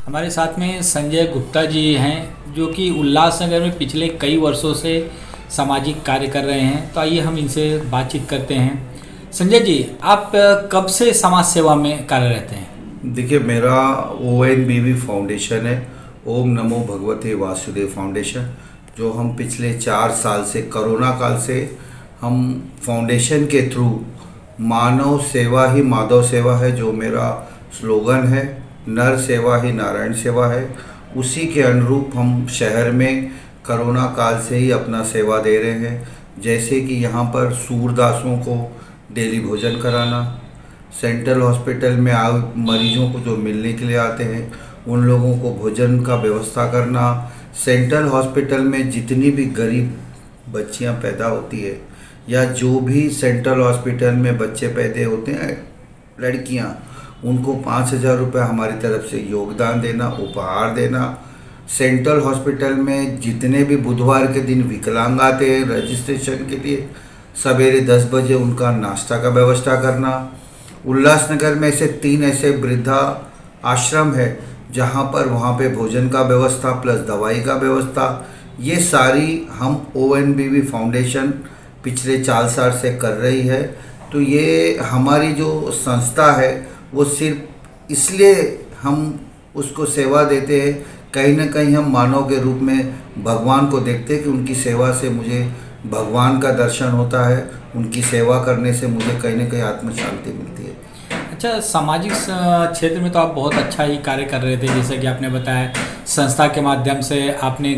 हमारे साथ में संजय गुप्ता जी हैं जो कि उल्लासनगर में पिछले कई वर्षों से सामाजिक कार्य कर रहे हैं। तो आइए हम इनसे बातचीत करते हैं। संजय जी, आप कब से समाज सेवा में कार्यरत हैं? देखिए, मेरा ONBV फाउंडेशन है, ओम नमो भगवते वासुदेव फाउंडेशन, जो हम पिछले 4 साल से कोरोना काल से हम फाउंडेशन के थ्रू मानव सेवा ही माधव सेवा है, जो मेरा स्लोगन है, नर सेवा ही नारायण सेवा है, उसी के अनुरूप हम शहर में कोरोना काल से ही अपना सेवा दे रहे हैं। जैसे कि यहाँ पर सूरदासों को डेली भोजन कराना, सेंट्रल हॉस्पिटल में आए मरीजों को जो मिलने के लिए आते हैं उन लोगों को भोजन का व्यवस्था करना, सेंट्रल हॉस्पिटल में जितनी भी गरीब बच्चियां पैदा होती है या जो भी सेंट्रल हॉस्पिटल में बच्चे पैदा होते हैं लड़कियां, उनको 5,000 रुपये हमारी तरफ से योगदान देना, उपहार देना। सेंट्रल हॉस्पिटल में जितने भी बुधवार के दिन विकलांग आते हैं रजिस्ट्रेशन के लिए, सवेरे 10 बजे उनका नाश्ता का व्यवस्था करना। उल्लासनगर में से 3 ऐसे वृद्धा आश्रम है जहां पर वहां पे भोजन का व्यवस्था प्लस दवाई का व्यवस्था, ये सारी हम ONBV फाउंडेशन पिछले 4 साल से कर रही है। तो ये हमारी जो संस्था है वो सिर्फ इसलिए हम उसको सेवा देते हैं, कहीं ना कहीं हम मानव के रूप में भगवान को देखते हैं कि उनकी सेवा से मुझे भगवान का दर्शन होता है, उनकी सेवा करने से मुझे कहीं ना कहीं आत्म शांति मिलती है। अच्छा, सामाजिक क्षेत्र में तो आप बहुत अच्छा ही कार्य कर रहे थे। जैसे कि आपने बताया संस्था के माध्यम से आपने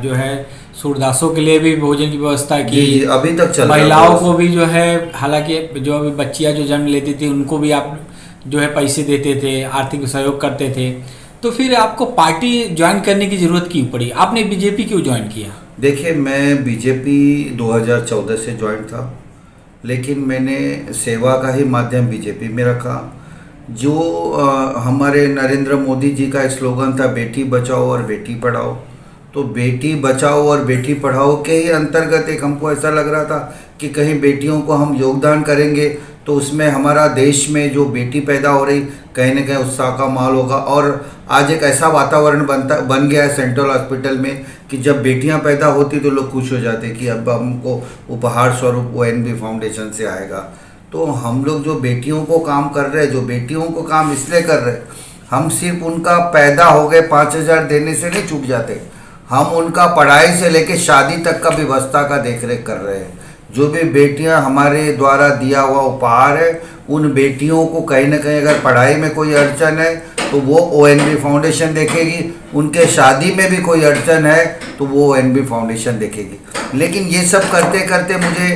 जो है सूरदासों के लिए भी भोजन की व्यवस्था की, अभी तक चल महिलाओं को भी जो है, हालांकि जो अभी बच्चियां जो जन्म लेती थी उनको भी आप जो है पैसे देते थे, आर्थिक सहयोग करते थे। तो फिर आपको पार्टी ज्वाइन करने की ज़रूरत क्यों पड़ी? आपने बीजेपी क्यों ज्वाइन किया? देखिए, मैं बीजेपी 2014 से ज्वाइन था, लेकिन मैंने सेवा का ही माध्यम बीजेपी में रखा। जो हमारे नरेंद्र मोदी जी का एक स्लोगन था, बेटी बचाओ और बेटी पढ़ाओ, तो बेटी बचाओ और बेटी पढ़ाओ के ही अंतर्गत एक हमको ऐसा लग रहा था कि कहीं बेटियों को हम योगदान करेंगे तो उसमें हमारा देश में जो बेटी पैदा हो रही कहीं ना कहीं उत्साह का माहौल होगा। और आज एक ऐसा वातावरण बन गया है सेंट्रल हॉस्पिटल में कि जब बेटियां पैदा होती तो लोग खुश हो जाते कि अब हमको उपहार स्वरूप ONBV फाउंडेशन से आएगा। तो हम लोग जो बेटियों को काम कर रहे हैं, जो बेटियों को काम इसलिए कर रहे हैं, हम सिर्फ उनका पैदा हो गए 5,000 देने से नहीं छूट जाते, हम उनका पढ़ाई से लेकर शादी तक का व्यवस्था का देखरेख कर रहे हैं। जो भी बेटियां हमारे द्वारा दिया हुआ उपहार है, उन बेटियों को कहीं ना कहीं अगर पढ़ाई में कोई अड़चन है तो वो ONBV फाउंडेशन देखेगी, उनके शादी में भी कोई अड़चन है तो वो ONBV फाउंडेशन देखेगी। लेकिन ये सब करते करते मुझे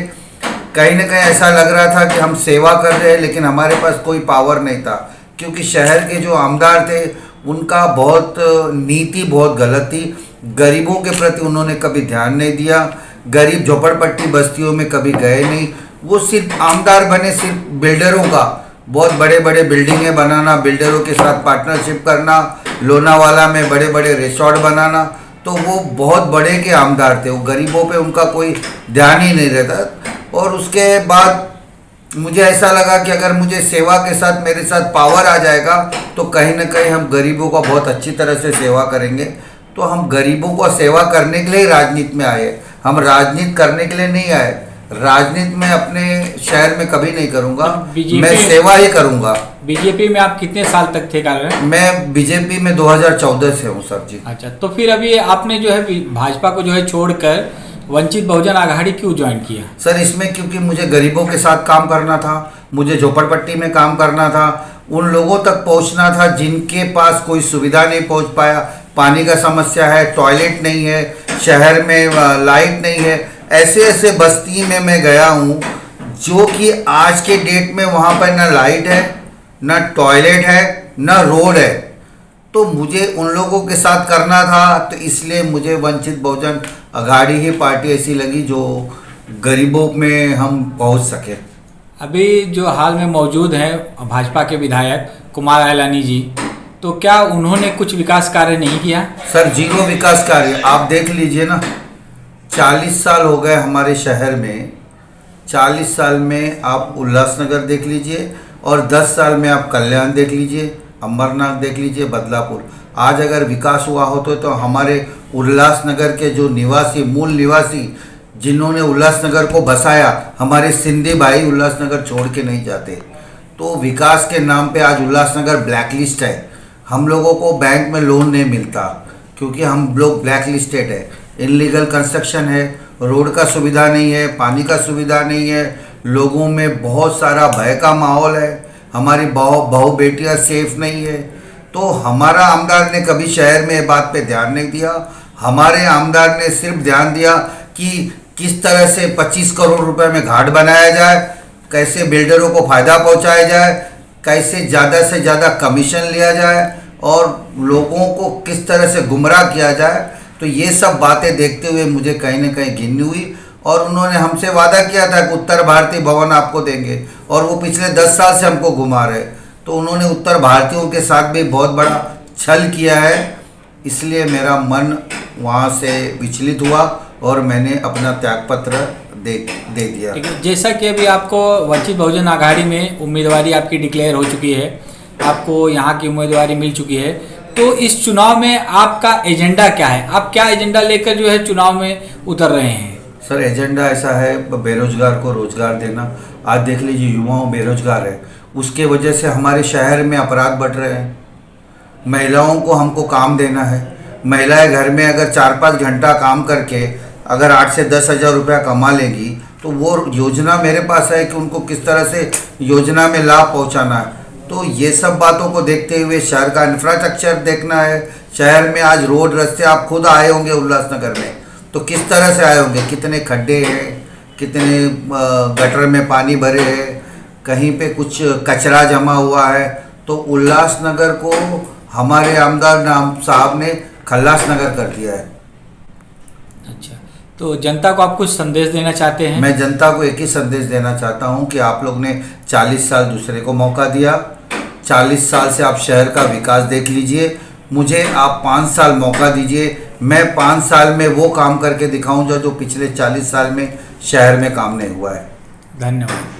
कहीं ना कहीं ऐसा लग रहा था कि हम सेवा कर रहे हैं लेकिन हमारे पास कोई पावर नहीं था, क्योंकि शहर के जो आमदार थे उनका बहुत नीति बहुत गलत थी। गरीबों के प्रति उन्होंने कभी ध्यान नहीं दिया, गरीब झोपड़पट्टी बस्तियों में कभी गए नहीं। वो सिर्फ आमदार बने, सिर्फ बिल्डरों का बहुत बड़े बड़े बिल्डिंगें बनाना, बिल्डरों के साथ पार्टनरशिप करना, लोनावाला में बड़े बड़े रिसोर्ट बनाना, तो वो बहुत बड़े के आमदार थे। वो गरीबों पे उनका कोई ध्यान ही नहीं रहता। और उसके बाद मुझे ऐसा लगा कि अगर मुझे सेवा के साथ मेरे साथ पावर आ जाएगा तो कहीं ना कहीं हम गरीबों का बहुत अच्छी तरह से सेवा करेंगे। तो हम गरीबों को सेवा करने के लिए राजनीति में आए, हम राजनीति करने के लिए नहीं आए। राजनीति में अपने शहर में कभी नहीं करूंगा, मैं सेवा ही करूंगा। बीजेपी में आप कितने साल तक थे कार्यरत? मैं बीजेपी में 2014 से हूँ सर जी। अच्छा, तो फिर अभी आपने जो है भाजपा को जो है छोड़कर वंचित बहुजन आघाड़ी क्यों ज्वाइन किया? सर, इसमें क्योंकि मुझे गरीबों के साथ काम करना था, मुझे झोपड़पट्टी में काम करना था, उन लोगों तक पहुंचना था जिनके पास कोई सुविधा नहीं पहुंच पाया। पानी का समस्या है, टॉयलेट नहीं है, शहर में लाइट नहीं है, ऐसे ऐसे बस्ती में मैं गया हूँ जो कि आज के डेट में वहाँ पर ना लाइट है, ना टॉयलेट है, ना रोड है। तो मुझे उन लोगों के साथ करना था, तो इसलिए मुझे वंचित बहुजन आघाड़ी ही पार्टी ऐसी लगी जो गरीबों में हम पहुँच सके। अभी जो हाल में मौजूद हैं भाजपा के विधायक कुमार आयलानी जी, तो क्या उन्होंने कुछ विकास कार्य नहीं किया? सर, 0 विकास कार्य। आप देख लीजिए ना, 40 साल हो गए हमारे शहर में, 40 साल में आप उल्लासनगर देख लीजिए और 10 साल में आप कल्याण देख लीजिए, अमरनाथ देख लीजिए, बदलापुर, आज अगर विकास हुआ हो तो हमारे उल्लासनगर के जो निवासी, मूल निवासी जिन्होंने उल्लासनगर को बसाया, हमारे सिंधी भाई उल्लासनगर छोड़ के नहीं जाते। तो विकास के नाम पे आज उल्लासनगर ब्लैक लिस्ट है। हम लोगों को बैंक में लोन नहीं मिलता क्योंकि हम लोग ब्लैक लिस्टेड है। इनलीगल कंस्ट्रक्शन है, रोड का सुविधा नहीं है, पानी का सुविधा नहीं है, लोगों में बहुत सारा भय का माहौल है, हमारी बहू बेटियां सेफ नहीं है। तो हमारा आमदार ने कभी शहर में बात पे ध्यान नहीं दिया। हमारे आमदार ने सिर्फ ध्यान दिया कि किस तरह से 25 करोड़ रुपए में घाट बनाया जाए, कैसे बिल्डरों को फ़ायदा पहुंचाया जाए, कैसे ज़्यादा से ज़्यादा कमीशन लिया जाए और लोगों को किस तरह से गुमराह किया जाए। तो ये सब बातें देखते हुए मुझे कहीं ना कहीं घिन हुई और उन्होंने हमसे वादा किया था कि उत्तर भारतीय भवन आपको देंगे और वो पिछले 10 साल से हमको घुमा रहे। तो उन्होंने उत्तर भारतीयों के साथ भी बहुत बड़ा छल किया है, इसलिए मेरा मन वहाँ से विचलित हुआ और मैंने अपना त्यागपत्र दे दिया। जैसा कि अभी आपको वंचित बहुजन आघाड़ी में उम्मीदवारी आपकी डिक्लेयर हो चुकी है, आपको यहाँ की उम्मीदवारी मिल चुकी है, तो इस चुनाव में आपका एजेंडा क्या है? आप क्या एजेंडा लेकर जो है चुनाव में उतर रहे हैं? सर, एजेंडा ऐसा है बेरोजगार को रोजगार देना। आज देख लीजिए युवाओं बेरोजगार है, उसके वजह से हमारे शहर में अपराध बढ़ रहे हैं। महिलाओं को हमको काम देना है। महिलाएं घर में अगर 4-5 घंटा काम करके अगर 8 से 10 हज़ार रुपया कमा लेंगी तो वो योजना मेरे पास है कि उनको किस तरह से योजना में लाभ पहुंचाना है। तो ये सब बातों को देखते हुए शहर का इंफ्रास्ट्रक्चर देखना है। शहर में आज रोड रास्ते, आप खुद आए होंगे उल्लासनगर में, तो किस तरह से आए होंगे, कितने खड्डे हैं, कितने गटर में पानी भरे हैं, कहीं पे कुछ कचरा जमा हुआ है। तो उल्लासनगर को हमारे आमदार साहब ने खल्लास नगर कर दिया है। अच्छा, तो जनता को आप कुछ संदेश देना चाहते हैं? मैं जनता को एक ही संदेश देना चाहता हूं कि आप लोग ने 40 साल दूसरे को मौका दिया, 40 साल से आप शहर का विकास देख लीजिए, मुझे आप 5 साल मौका दीजिए। मैं 5 साल में वो काम करके दिखाऊंगा जो पिछले 40 साल में शहर में काम नहीं हुआ है। धन्यवाद।